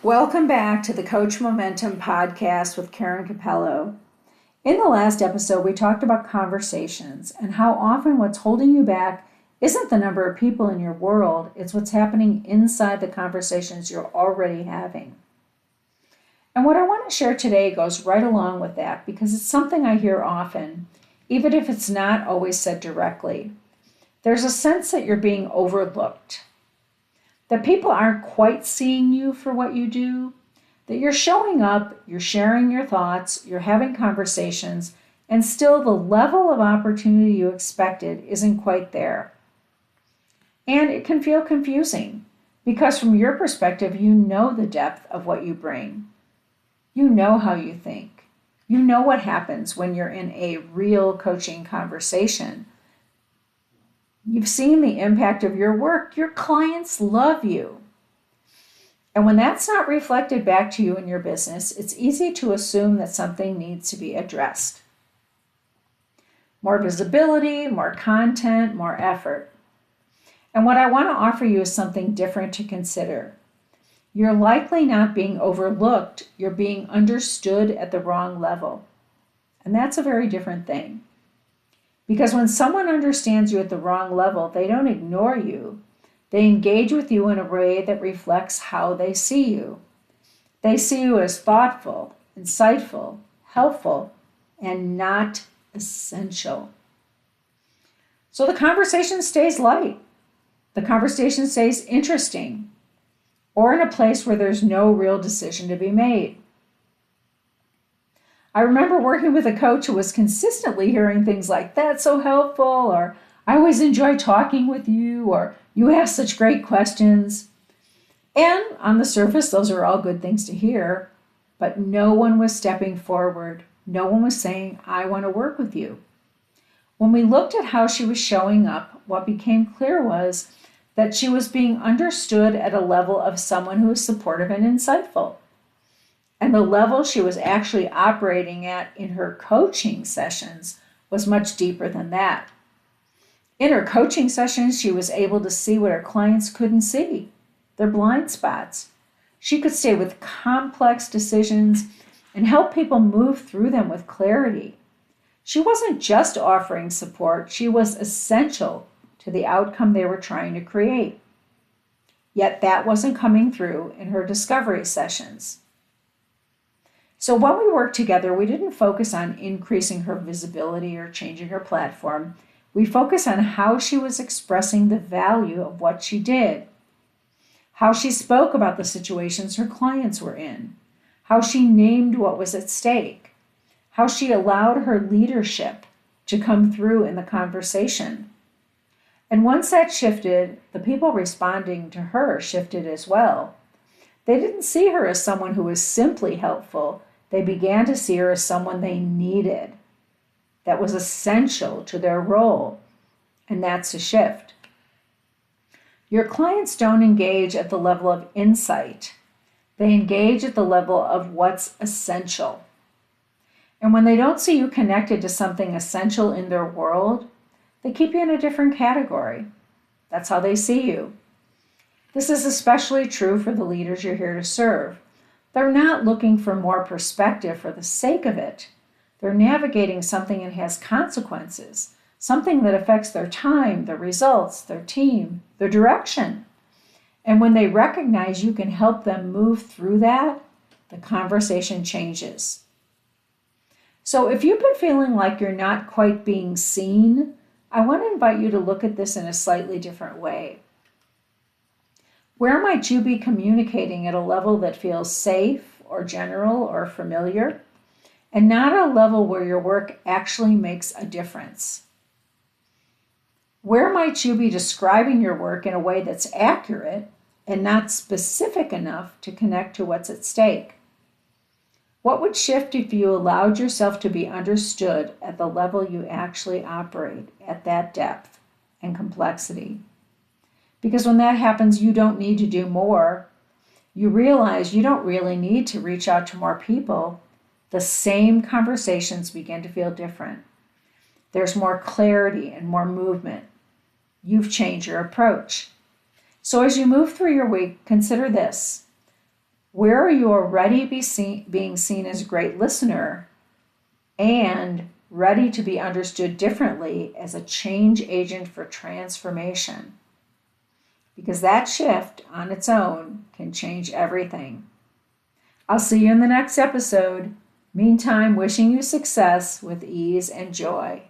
Welcome back to the Coach Momentum podcast with Karen Capello. In the last episode, we talked about conversations and how often what's holding you back isn't the number of people in your world, it's what's happening inside the conversations you're already having. And what I want to share today goes right along with that because it's something I hear often, even if it's not always said directly. There's a sense that you're being overlooked, that people aren't quite seeing you for what you do, that you're showing up, you're sharing your thoughts, you're having conversations, and still the level of opportunity you expected isn't quite there. And it can feel confusing because from your perspective, you know the depth of what you bring. You know how you think. You know what happens when you're in a real coaching conversation. You've seen the impact of your work. Your clients love you. And when that's not reflected back to you in your business, it's easy to assume that something needs to be addressed. More visibility, more content, more effort. And what I want to offer you is something different to consider. You're likely not being overlooked. You're being understood at the wrong level. And that's a very different thing. Because when someone understands you at the wrong level, they don't ignore you. They engage with you in a way that reflects how they see you. They see you as thoughtful, insightful, helpful, and not essential. So the conversation stays light. The conversation stays interesting, or in a place where there's no real decision to be made. I remember working with a coach who was consistently hearing things like, "That's so helpful," or "I always enjoy talking with you," or "You ask such great questions." And on the surface, those are all good things to hear, but no one was stepping forward. No one was saying, "I want to work with you." When we looked at how she was showing up, what became clear was that she was being understood at a level of someone who is supportive and insightful. And the level she was actually operating at in her coaching sessions was much deeper than that. In her coaching sessions, she was able to see what her clients couldn't see, their blind spots. She could stay with complex decisions and help people move through them with clarity. She wasn't just offering support, she was essential to the outcome they were trying to create. Yet that wasn't coming through in her discovery sessions. So when we worked together, we didn't focus on increasing her visibility or changing her platform. We focused on how she was expressing the value of what she did, how she spoke about the situations her clients were in, how she named what was at stake, how she allowed her leadership to come through in the conversation. And once that shifted, the people responding to her shifted as well. They didn't see her as someone who was simply helpful. They began to see her as someone they needed, that was essential to their role. And that's a shift. Your clients don't engage at the level of insight. They engage at the level of what's essential. And when they don't see you connected to something essential in their world, they keep you in a different category. That's how they see you. This is especially true for the leaders you're here to serve. They're not looking for more perspective for the sake of it. They're navigating something that has consequences, something that affects their time, their results, their team, their direction. And when they recognize you can help them move through that, the conversation changes. So if you've been feeling like you're not quite being seen, I want to invite you to look at this in a slightly different way. Where might you be communicating at a level that feels safe or general or familiar, and not a level where your work actually makes a difference? Where might you be describing your work in a way that's accurate and not specific enough to connect to what's at stake? What would shift if you allowed yourself to be understood at the level you actually operate, at that depth and complexity? Because when that happens, you don't need to do more. You realize you don't really need to reach out to more people. The same conversations begin to feel different. There's more clarity and more movement. You've changed your approach. So as you move through your week, consider this. Where are you already being seen as a great listener and ready to be understood differently as a change agent for transformation? Because that shift on its own can change everything. I'll see you in the next episode. Meantime, wishing you success with ease and joy.